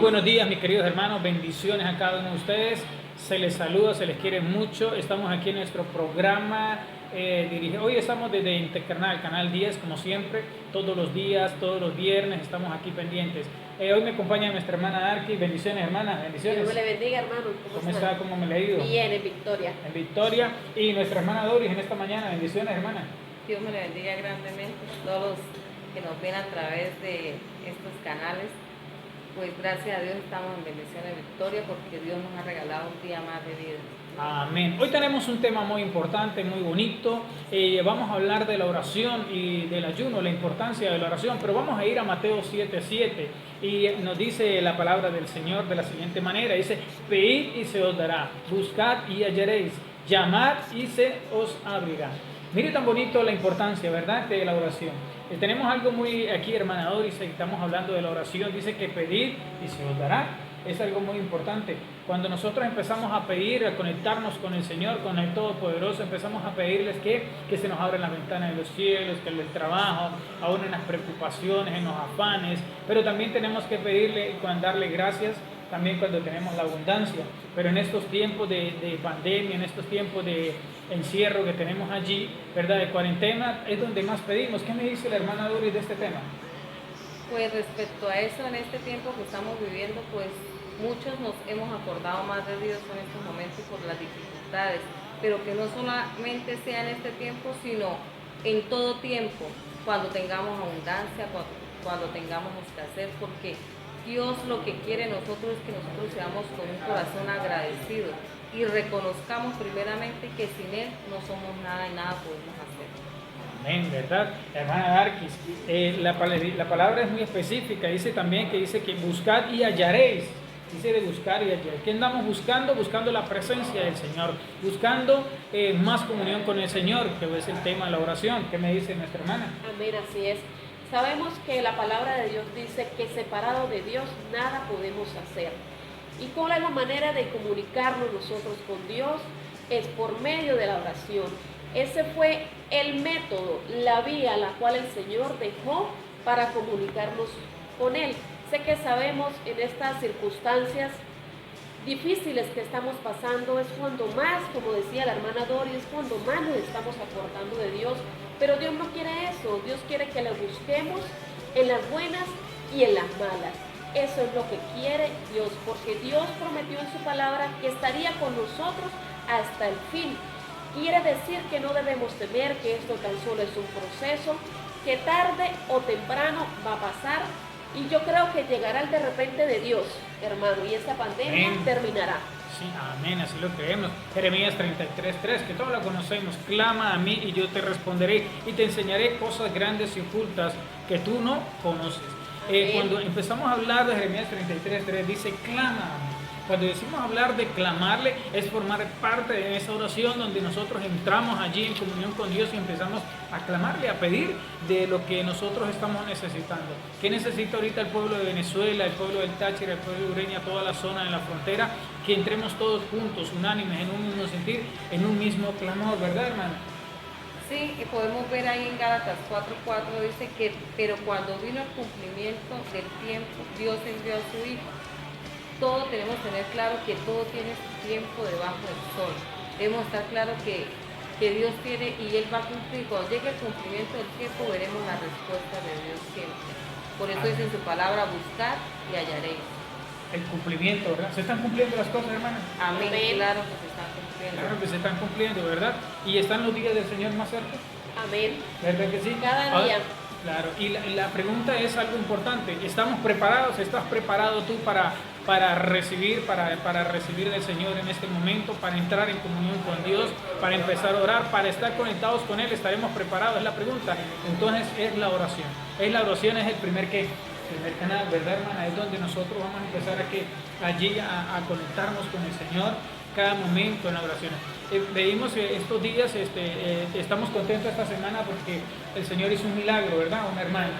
buenos días, mis queridos hermanos, bendiciones a cada uno de ustedes. Se les saluda, se les quiere mucho. Estamos aquí en nuestro programa. Hoy estamos desde Intercanal, Canal 10, como siempre, todos los días, todos los viernes, estamos aquí pendientes. Hoy me acompaña nuestra hermana Arqui. Bendiciones, hermana, bendiciones. Dios me le bendiga, hermano. ¿Cómo está? ¿Cómo me le ha ido? Bien, en victoria. En victoria. Y nuestra hermana Doris en esta mañana. Bendiciones, hermana. Dios me le bendiga grandemente a todos los que nos ven a través de estos canales. Pues gracias a Dios estamos en bendición y victoria porque Dios nos ha regalado un día más de vida. Amén. Hoy tenemos un tema muy importante, muy bonito. Vamos a hablar de la oración y del ayuno, la importancia de la oración, pero vamos a ir a Mateo 7:7 y nos dice la palabra del Señor de la siguiente manera. Dice, pedid y se os dará, buscad y hallaréis, llamad y se os abrirá. Mire tan bonito la importancia, ¿verdad?, de la oración. Tenemos algo muy aquí, hermana Doris, estamos hablando de la oración. Dice que pedir y se os dará. Es algo muy importante. Cuando nosotros empezamos a pedir, a conectarnos con el Señor, con el Todopoderoso, empezamos a pedirles que se nos abran las ventanas de los cielos, que el trabajo, aún en las preocupaciones, en los afanes, pero también tenemos que pedirle y darle gracias también cuando tenemos la abundancia. Pero en estos tiempos de pandemia, en estos tiempos de encierro que tenemos allí, ¿verdad?, de cuarentena, es donde más pedimos. ¿Qué me dice la hermana Doris de este tema? Pues respecto a eso, en este tiempo que estamos viviendo, pues muchos nos hemos acordado más de Dios en estos momentos por las dificultades, pero que no solamente sea en este tiempo, sino en todo tiempo, cuando tengamos abundancia, cuando tengamos escasez, porque Dios lo que quiere nosotros es que nosotros seamos con un corazón agradecido y reconozcamos primeramente que sin Él no somos nada y nada podemos hacer. Amén, ¿verdad? Hermana Arquis, la palabra es muy específica. Dice también que buscad y hallaréis. Dice de buscar y hallar. ¿Qué andamos buscando? Buscando la presencia del Señor, buscando más comunión con el Señor, que es el tema de la oración. ¿Qué me dice nuestra hermana? Amén, así es. Sabemos que la palabra de Dios dice que separado de Dios nada podemos hacer. ¿Y cuál es la manera de comunicarnos nosotros con Dios? Es por medio de la oración. Ese fue el método, la vía la cual el Señor dejó para comunicarnos con Él. Sé que sabemos en estas circunstancias difíciles que estamos pasando, es cuando más, como decía la hermana Doris, es cuando más nos estamos acordando de Dios. Pero Dios no quiere eso. Dios quiere que le busquemos en las buenas y en las malas. Eso es lo que quiere Dios, porque Dios prometió en su palabra que estaría con nosotros hasta el fin. Quiere decir que no debemos temer, que esto tan solo es un proceso, que tarde o temprano va a pasar. Y yo creo que llegará el de repente de Dios, hermano, y esta pandemia terminará. Sí, amén, así lo creemos. Jeremías 33:3, que todos lo conocemos. Clama a mí y yo te responderé y te enseñaré cosas grandes y ocultas que tú no conoces. Cuando empezamos a hablar de Jeremías 33:3, dice clama a mí. Cuando decimos hablar de clamarle, es formar parte de esa oración donde nosotros entramos allí en comunión con Dios y empezamos a clamarle, a pedir de lo que nosotros estamos necesitando. ¿Qué necesita ahorita el pueblo de Venezuela, el pueblo del Táchira, el pueblo de Ureña, toda la zona de la frontera? Que entremos todos juntos, unánimes, en un mismo sentir, en un mismo clamor, ¿verdad, hermano? Sí, y podemos ver ahí en Gálatas 4:4 dice que, pero cuando vino el cumplimiento del tiempo, Dios envió a su Hijo. Todo tenemos que tener claro que todo tiene su tiempo debajo del sol. Debemos estar claro que Dios tiene y Él va a cumplir. Cuando llegue el cumplimiento del tiempo veremos la respuesta de Dios siempre. Por eso dice en su palabra, buscar y hallaréis. El cumplimiento, ¿verdad? ¿Se están cumpliendo las cosas, hermana? Amén. Claro que se están cumpliendo. Claro que se están cumpliendo, ¿verdad? Y están los días del Señor más cerca. Amén. ¿Verdad que sí? Cada día. Claro, y la pregunta es algo importante. ¿Estamos preparados? ¿Estás preparado tú para recibir del Señor en este momento, para entrar en comunión con Dios, para empezar a orar, para estar conectados con Él? ¿Estaremos preparados? Es la pregunta. Entonces es la oración. La oración es el primer canal, ¿verdad, hermana? Es donde nosotros vamos a empezar allí a conectarnos con el Señor cada momento en la oración. Veimos estos días, estamos contentos esta semana porque el Señor hizo un milagro, ¿verdad? Una hermana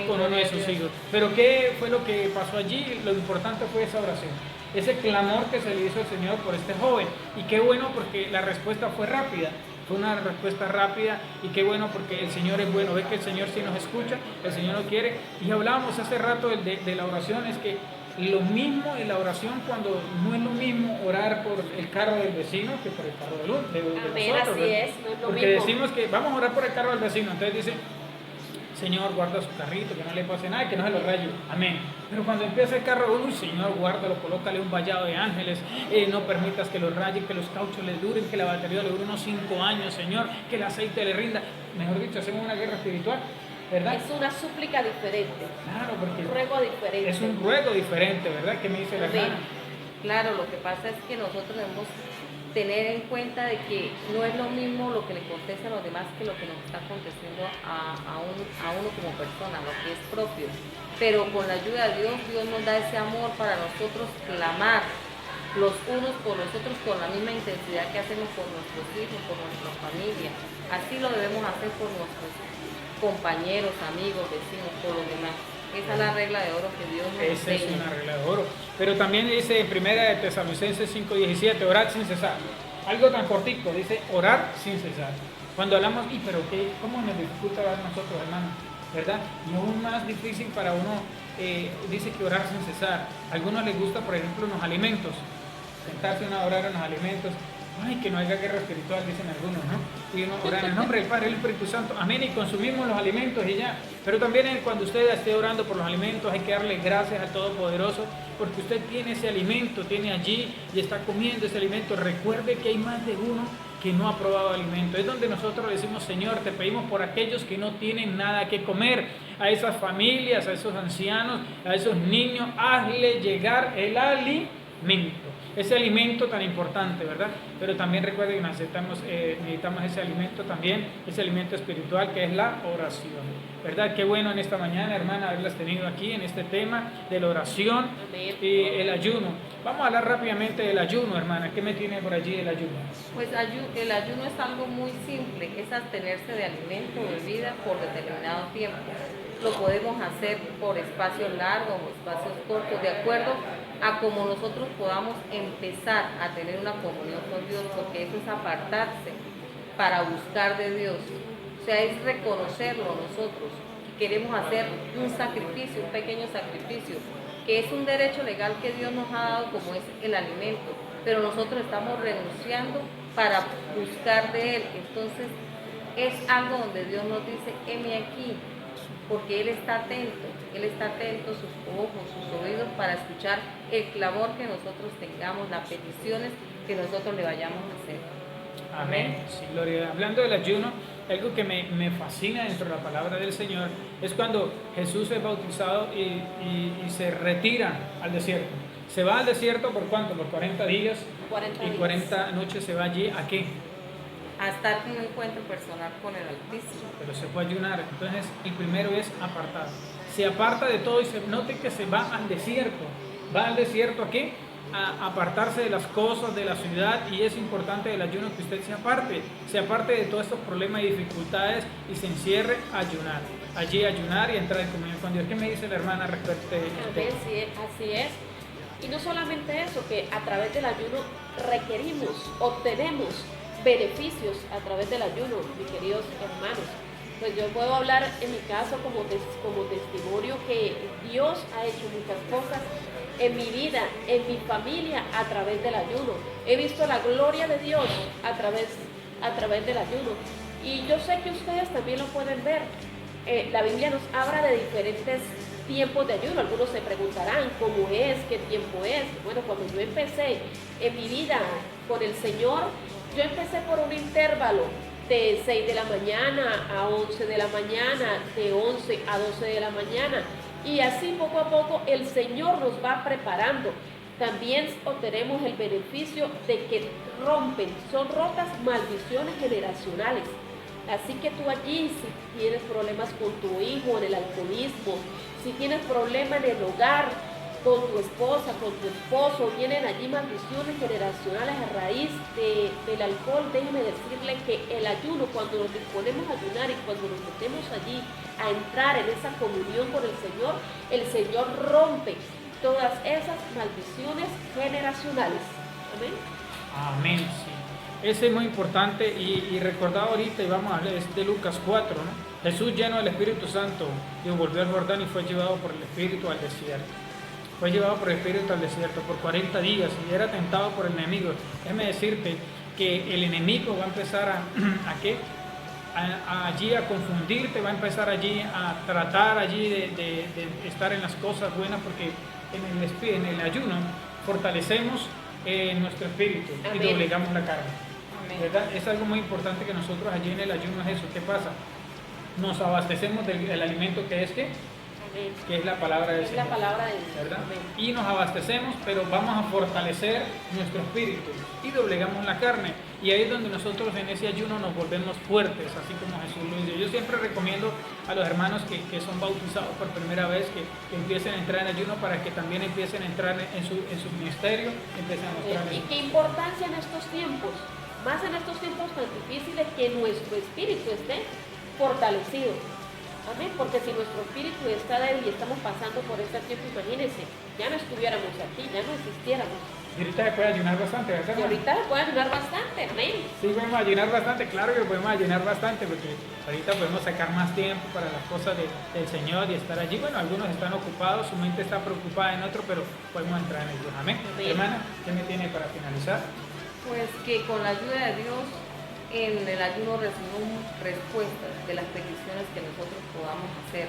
con uno de sus hijos. Pero ¿qué fue lo que pasó allí? Lo importante fue esa oración, ese clamor que se le hizo al Señor por este joven. Y qué bueno porque la respuesta fue rápida. Fue una respuesta rápida y qué bueno porque el Señor es bueno. Ve que el Señor sí nos escucha, el Señor nos quiere. Y hablábamos hace rato de la oración, es que Lo mismo en la oración cuando no es lo mismo orar por el carro del vecino que por el carro de Amén, nosotros. así ¿verdad? es, no es lo Porque mismo. decimos que vamos a orar por el carro del vecino, entonces dice, Señor, guarda su carrito, que no le pase nada, que no se lo raye. Amén. Pero cuando empieza el carro, uy, Señor, guárdalo, colócale un vallado de ángeles, no permitas que lo raye, que los cauchos le duren, que la batería le dure unos 5 años, Señor, que el aceite le rinda. Mejor dicho, hacemos una guerra espiritual, ¿verdad? Es una súplica diferente, Claro, porque un ruego diferente. es un ruego diferente, ¿verdad? ¿Qué me dice la Amén. hermana? Claro, lo que pasa es que nosotros debemos tener en cuenta de que no es lo mismo lo que le contesta a los demás que lo que nos está contestando a uno como persona, lo que es propio. Pero con la ayuda de Dios, Dios nos da ese amor para nosotros clamar los unos por los otros con la misma intensidad que hacemos por nuestros hijos, por nuestra familia. Así lo debemos hacer por nuestros compañeros, amigos, vecinos, por los demás. Esa es la regla de oro que Dios nos Esa es enseña. una regla de oro. Pero también dice en 1 de Tesalonicenses 5:17, orar sin cesar. Algo tan cortico, dice orar sin cesar. Cuando hablamos, pero ¿cómo nos dificulta a nosotros, hermanos? ¿Verdad? Y aún más difícil para uno, dice que orar sin cesar. A algunos les gusta, por ejemplo, en los alimentos. Sentarse a orar en los alimentos. Ay, que no haya guerra espiritual, dicen algunos, ¿no? Y uno ora en el nombre del Padre, del Espíritu Santo, amén, y consumimos los alimentos y ya. Pero también cuando usted esté orando por los alimentos, hay que darle gracias al Todopoderoso, porque usted tiene ese alimento, tiene allí y está comiendo ese alimento. Recuerde que hay más de uno que no ha probado alimento. Es donde nosotros le decimos, Señor, te pedimos por aquellos que no tienen nada que comer, a esas familias, a esos ancianos, a esos niños, hazle llegar el alimento. Ese alimento tan importante, ¿verdad? Pero también recuerden que necesitamos ese alimento también, ese alimento espiritual que es la oración, ¿verdad? Qué bueno en esta mañana, hermana, haberlas tenido aquí en este tema de la oración. Amén. Y el ayuno. Vamos a hablar rápidamente del ayuno, hermana. ¿Qué me tiene por allí el ayuno? Pues el ayuno es algo muy simple, es abstenerse de alimento o bebida por determinado tiempo. Lo podemos hacer por espacios largos o espacios cortos, de acuerdo a como nosotros podamos empezar a tener una comunión con Dios, porque eso es apartarse para buscar de Dios. O sea, es reconocerlo nosotros. Queremos hacer un sacrificio, un pequeño sacrificio, que es un derecho legal que Dios nos ha dado como es el alimento, pero nosotros estamos renunciando para buscar de Él. Entonces, es algo donde Dios nos dice, heme aquí, porque Él está atento, sus ojos, sus oídos, para escuchar el clamor que nosotros tengamos, las peticiones que nosotros le vayamos a hacer. Amén. Sí, gloria. Hablando del ayuno, algo que me fascina dentro de la palabra del Señor es cuando Jesús es bautizado y se retira al desierto. Se va al desierto ¿por cuánto? Por 40 días 40 y días. 40 noches se va allí. ¿A qué? A estar en un encuentro personal con el Altísimo. Pero se puede ayunar. Entonces, el primero es apartar. Se aparta de todo y note que se va al desierto. ¿Va al desierto a qué? A apartarse de las cosas de la ciudad, y es importante el ayuno que usted se aparte de todos estos problemas y dificultades y se encierre a ayunar. Allí ayunar y entrar en comunión con Dios. ¿Qué me dice la hermana respecto a esto? Amén, sí, así es. Y no solamente eso, que a través del ayuno obtenemos beneficios a través del ayuno, mis queridos hermanos. Pues yo puedo hablar en mi caso como testimonio que Dios ha hecho muchas cosas en mi vida, en mi familia, a través del ayuno. He visto la gloria de Dios a través del ayuno. Y yo sé que ustedes también lo pueden ver. La Biblia nos habla de diferentes tiempos de ayuno. Algunos se preguntarán cómo es, qué tiempo es. Bueno, cuando yo empecé en mi vida con el Señor, yo empecé por un intervalo de 6 de la mañana a 11 de la mañana, de 11 a 12 de la mañana. Y así poco a poco el Señor nos va preparando. También obtenemos el beneficio de que son rotas maldiciones generacionales. Así que tú allí, si tienes problemas con tu hijo en el alcoholismo, si tienes problemas en el hogar, con tu esposa, con tu esposo, vienen allí maldiciones generacionales a raíz del alcohol. Déjeme decirle que el ayuno, cuando nos disponemos a ayunar y cuando nos metemos allí a entrar en esa comunión con el Señor rompe todas esas maldiciones generacionales. Amén. Amén, sí. Ese es muy importante y recordado ahorita, y vamos a hablar, es de Lucas 4, ¿no? Jesús, lleno del Espíritu Santo, volvió al Jordán y fue llevado por el Espíritu al desierto. fue llevado por el Espíritu al desierto por 40 días y era tentado por el enemigo. Déjame decirte que el enemigo va a empezar ¿a qué? Allí a confundirte, va a empezar allí a tratar allí de estar en las cosas buenas, porque en el ayuno fortalecemos nuestro espíritu. Amén. Y doblegamos la carne. Amén. ¿Verdad? Es algo muy importante que nosotros allí en el ayuno es eso. ¿Qué pasa? Nos abastecemos del alimento que es ¿qué? Que es la palabra del Señor, la palabra de Dios, ¿verdad? Y nos abastecemos, pero vamos a fortalecer nuestro espíritu y doblegamos la carne. Y ahí es donde nosotros en ese ayuno nos volvemos fuertes, así como Jesús lo dice. Yo siempre recomiendo a los hermanos que son bautizados por primera vez que empiecen a entrar en ayuno, para que también empiecen a entrar en su ministerio, empiecen a mostrar. Y qué importancia en estos tiempos, más en estos tiempos tan difíciles, que nuestro espíritu esté fortalecido. Amén, porque si nuestro espíritu está débil y estamos pasando por este tiempo, imagínense, ya no estuviéramos aquí, ya no existiéramos. Y ahorita se puede ayunar bastante, ¿verdad? Y ahorita se puede ayunar bastante, amén. Sí, podemos ayunar bastante, claro que podemos ayunar bastante, porque ahorita podemos sacar más tiempo para las cosas del Señor y estar allí. Bueno, algunos están ocupados, su mente está preocupada en otro, pero podemos entrar en ello. Amén. Amén. Hermana, ¿qué me tiene para finalizar? Pues que con la ayuda de Dios en el ayuno recibimos respuestas de las peticiones que nosotros podamos hacer.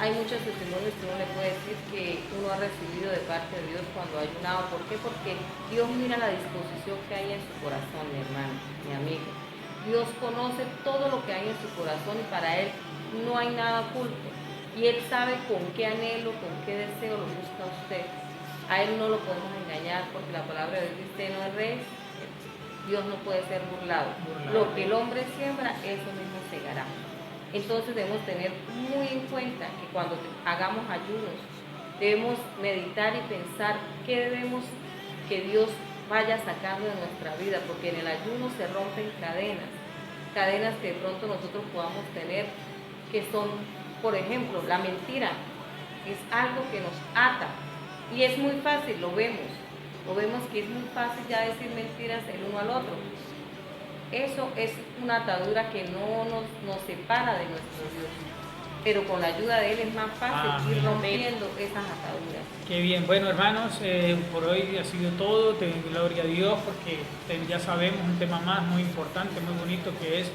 Hay muchos testimonios que uno le puede decir que uno ha recibido de parte de Dios cuando ha ayunado. ¿Por qué? Porque Dios mira la disposición que hay en su corazón, mi hermano, mi amigo. Dios conoce todo lo que hay en su corazón y para Él no hay nada oculto. Y Él sabe con qué anhelo, con qué deseo lo busca usted. A Él no lo podemos engañar, porque la palabra de Dios dice: no es rey, Dios no puede ser burlado. Lo que el hombre siembra, eso mismo segará. Entonces debemos tener muy en cuenta que cuando hagamos ayunos, debemos meditar y pensar qué debemos que Dios vaya sacando de nuestra vida, porque en el ayuno se rompen cadenas que de pronto nosotros podamos tener, que son, por ejemplo, la mentira. Es algo que nos ata y es muy fácil, lo vemos que es muy fácil ya decir mentiras el uno al otro. Eso es una atadura que no nos separa de nuestro Dios, pero con la ayuda de Él es más fácil ir rompiendo esas ataduras. Qué bien. Bueno, hermanos, por hoy ha sido todo. Te doy gloria a Dios, porque ya sabemos un tema más muy importante, muy bonito, que es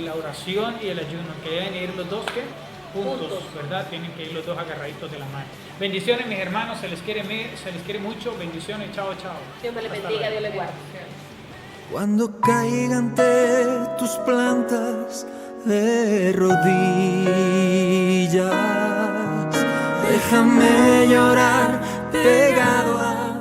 la oración y el ayuno, que deben ir los dos juntos, ¿verdad? Tienen que ir los dos agarraditos de la mano. Bendiciones, mis hermanos, se les quiere mucho. Bendiciones, chao, chao. Dios me le bendiga, Dios le guarde. Cuando caiga ante tus plantas de rodillas, déjame llorar pegado a